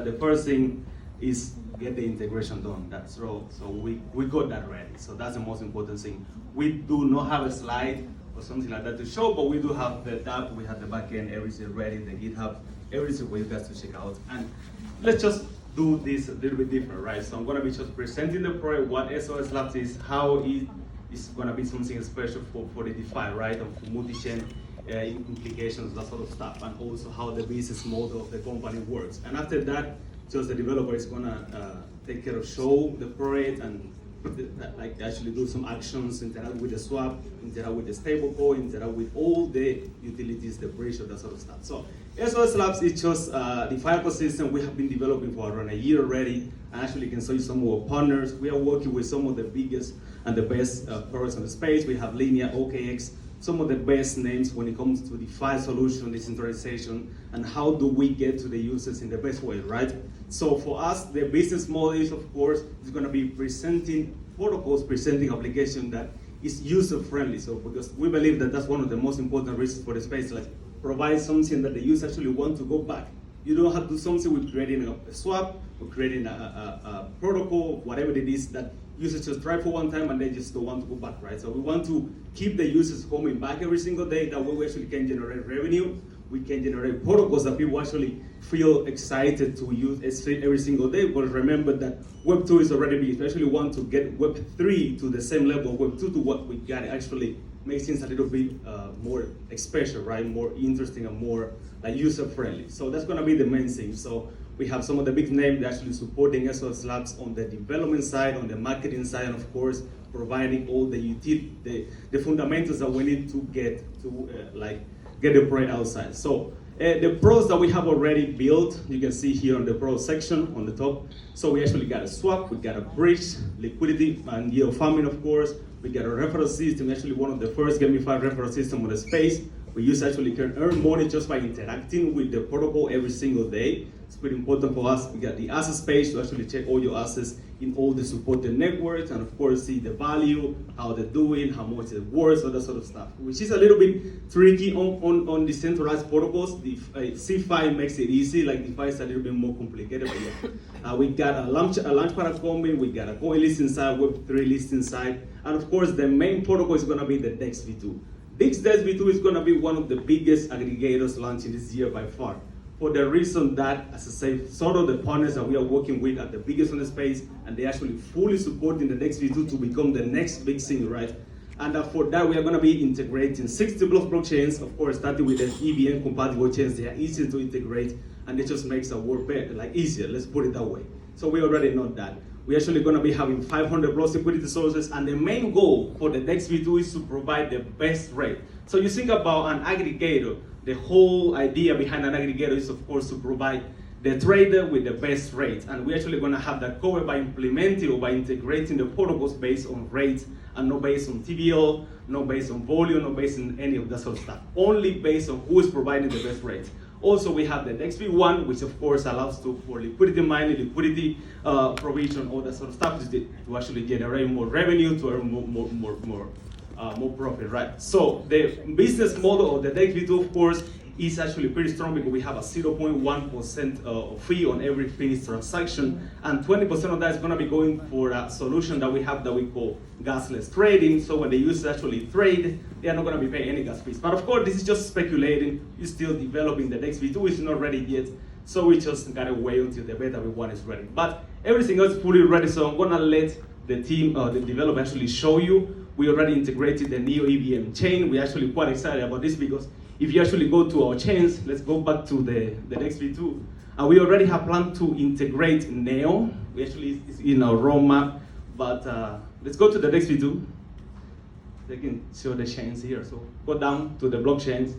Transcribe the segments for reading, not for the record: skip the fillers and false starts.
The first thing is get the integration done. That's right. So we got that ready. So that's the most important thing. We do not have a slide or something like that to show, but we do have the tab, we have the backend, everything ready, the GitHub, everything for you guys to check out. And let's just do this a little bit different, right? So I'm gonna be just presenting the project, what SOS Labs is, how it is gonna be something special for the DeFi, right? And for multi-chain implications, that sort of stuff, and also how the business model of the company works. And after that, just the developer is gonna take care of show the project and like actually do some actions, interact with the swap, interact with the stablecoin, interact with all the utilities, the bridge, that sort of stuff. So SOS Labs is just the DeFi ecosystem we have been developing for around a year already. And actually can show you some of our partners. We are working with some of the biggest and the best products in the space. We have Linea, OKX, some of the best names when it comes to DeFi solution, decentralization, and how do we get to the users in the best way, right? So for us, the business model is, of course, is going to be presenting protocols, presenting application that is user-friendly. So because we believe that that's one of the most important reasons for the space, like provide something that the user actually want to go back. You don't have to do something with creating a swap or creating a protocol, whatever it is that users just try for one time and they just don't want to go back, right? So we want to keep the users coming back every single day. That way we actually can generate revenue. We can generate protocols that people actually feel excited to use every single day. But remember that Web 2 is already big. We actually want to get Web 3 to the same level of Web 2 to what we got. Actually makes things a little bit more special, right? More interesting and more like user-friendly. So that's gonna be the main thing. So we have some of the big names actually supporting SOS Labs on the development side, on the marketing side, and of course, providing all the fundamentals that we need to get to get the project outside. So the pros that we have already built, you can see here on the pro section on the top. So we actually got a swap, we got a bridge, liquidity, and yield farming, of course. We got a referral system, actually one of the first gamified referral system on the space. We actually can earn money just by interacting with the protocol every single day. It's pretty important for us. We got the assets page to actually check all your assets in all the supported networks, and of course see the value, how they're doing, how much it's worth, all that sort of stuff, which is a little bit tricky on decentralized protocols. The C5 makes it easy, like DeFi is a little bit more complicated, but yeah. We got a launchpad coming, we got a coin list inside, Web3 list inside, and of course the main protocol is gonna be the DEX V2. DEX V2 is gonna be one of the biggest aggregators launching this year by far. For the reason that, as I say, sort of the partners that we are working with are the biggest in the space, and they actually fully supporting the DEX V2 to become the next big thing, right? And for that, we are going to be integrating 60 blockchains, of course, starting with the EVM compatible chains. They are easy to integrate, and it just makes our work better, like easier, let's put it that way. So we already know that. We're actually going to be having 500 plus liquidity sources, and the main goal for the DEX V2 is to provide the best rate. So you think about an aggregator. The whole idea behind an aggregator is, of course, to provide the trader with the best rates. And we're actually going to have that covered by implementing or by integrating the protocols based on rates and not based on TVL, not based on volume, not based on any of that sort of stuff. Only based on who is providing the best rates. Also, we have the XP1, which of course allows for liquidity mining, liquidity provision, all that sort of stuff to actually generate more revenue, to earn more profit, right? So the business model of the DEX V2, of course, is actually pretty strong because we have a 0.1% fee on every finished transaction, and 20% of that is going to be going for a solution that we have that we call gasless trading. So when the users actually trade, they are not going to be paying any gas fees. But of course, this is just speculating. You're still developing. The DEX V2 is not ready yet, so we just gotta wait until the beta V1 is ready. But everything else is fully ready, so I'm gonna let the team, the developer, actually show you. We already integrated the Neo EVM chain. We're actually quite excited about this because if you actually go to our chains, let's go back to the DEX V2. And we already have planned to integrate Neo. We actually, it's in our roadmap, but let's go to the DEX V2. They can show the chains here. So go down to the blockchains.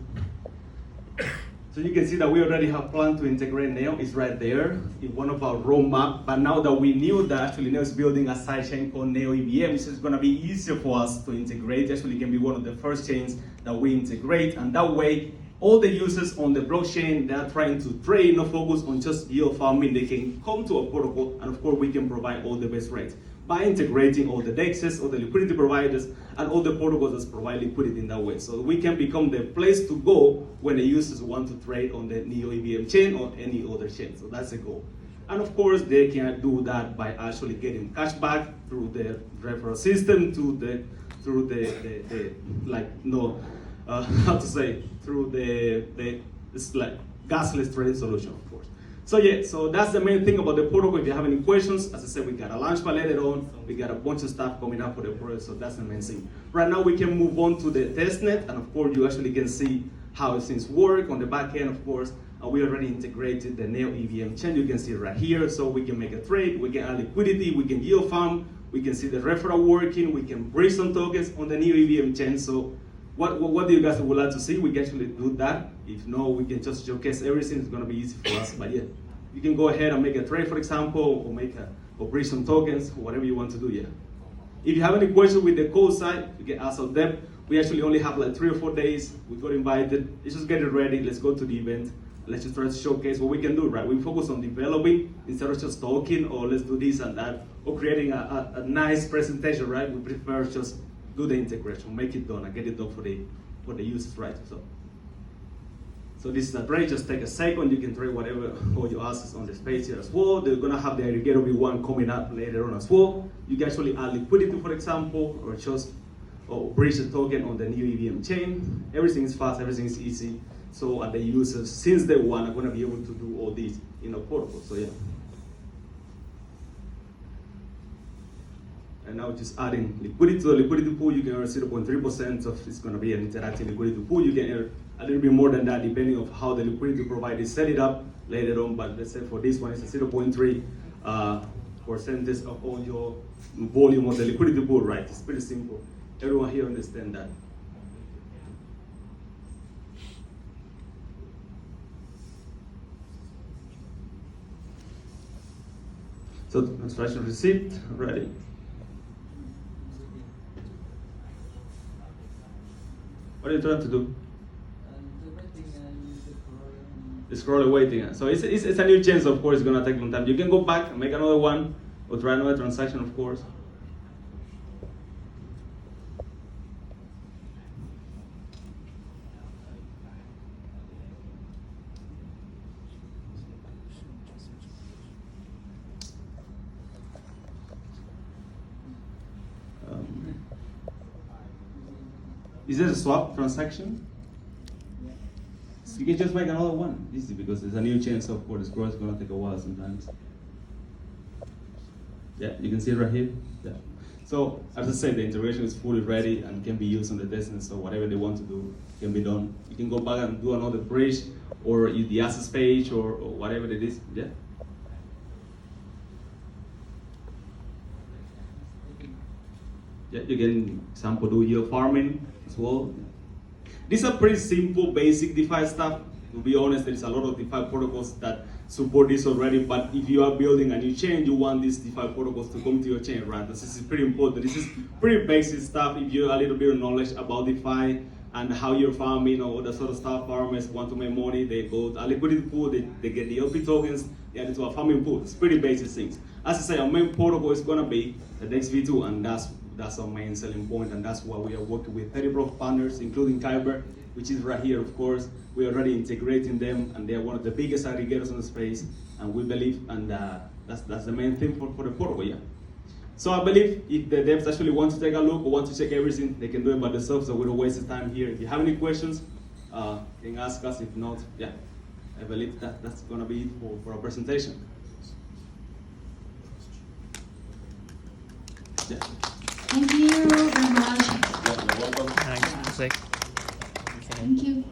So you can see that we already have planned to integrate Neo. It's right there in one of our roadmap. But now that we knew that actually Neo is building a sidechain called Neo EVM, it's just going to be easier for us to integrate. Actually, it can be one of the first chains that we integrate, and that way, all the users on the blockchain that are trying to trade, not focus on just yield farming, they can come to a protocol, and of course, we can provide all the best rates by integrating all the DEXs, all the liquidity providers, and all the protocols that provide liquidity in that way. So we can become the place to go when the users want to trade on the Neo EVM chain or any other chain. So that's the goal. And of course, they can do that by actually getting cashback through the referral system, through the how to say, through it's like gasless trading solution, of course. So yeah, so that's the main thing about the protocol. If you have any questions, as I said, we got a launchpad later on. We got a bunch of stuff coming up for the project, so that's the main thing. Right now, we can move on to the testnet, and of course, you actually can see how things work on the back end, of course. And we already integrated the Neo EVM chain. You can see it right here, so we can make a trade, we can add liquidity, we can yield farm, we can see the referral working, we can bridge some tokens on the Neo EVM chain. So what do you guys would like to see? We can actually do that. If no, we can just showcase everything. It's gonna be easy for us, but yeah. You can go ahead and make a trade, for example, or bridge some tokens, whatever you want to do, yeah. If you have any questions with the code side, you can ask of them. We actually only have like 3 or 4 days. We got invited. Let's just get it ready. Let's go to the event. Let's just try to showcase what we can do, right? We focus on developing instead of just talking, or let's do this and that, or creating a nice presentation, right? We prefer just do the integration, make it done, and get it done for the users, right? So this is a trade. Just take a second. You can trade whatever all your assets on the space here as well. They're gonna have the aggregator V1 coming up later on as well. You can actually add liquidity, for example, or just bridge the token on the new EVM chain. Everything is fast. Everything is easy. So the users, since day one, are going to be able to do all this in a protocol. So yeah. And now just adding liquidity to the liquidity pool, you can earn 0.3% of it's going to be an interactive liquidity pool. You can earn a little bit more than that depending on how the liquidity provider set it up later on. But let's say for this one, it's a 0.3 percentage of all your volume of the liquidity pool, right? It's pretty simple. Everyone here understands that. So transaction receipt, ready. What are you trying to do? The scroll waiting. So it's a new chain, so of course it's gonna take a long time. You can go back and make another one, or try another transaction, of course. Is this a swap transaction? So you can just make another one. Easy, because there's a new chain, so of course the scroll is going to take a while sometimes. Yeah, you can see it right here. Yeah. So as I said, the integration is fully ready and can be used on the testnet. So whatever they want to do can be done. You can go back and do another bridge, or use the assets page, or whatever it is. Yeah. Yeah, you can example do yield farming as well. These are pretty simple, basic DeFi stuff. To be honest, there's a lot of DeFi protocols that support this already, but if you are building a new chain, you want these DeFi protocols to come to your chain, right? This is pretty important. This is pretty basic stuff. If you have a little bit of knowledge about DeFi and how you're farming or that sort of stuff, farmers want to make money, they go to a liquidity pool, they get the LP tokens, they add it to a farming pool. It's pretty basic things. As I say, our main protocol is gonna be the DexV2, and that's our main selling point, and that's why we are working with 30 Block partners, including Kyber, which is right here, of course. We're already integrating them, and they're one of the biggest aggregators in the space, and we believe, and that's the main thing for the protocol, yeah. So I believe if the devs actually want to take a look or want to check everything, they can do it by themselves, so we don't waste the time here. If you have any questions, you can ask us. If not, yeah, I believe that's gonna be it for our presentation. Yeah. Thank you very much. Yeah, you're welcome. Thanks. Thank you.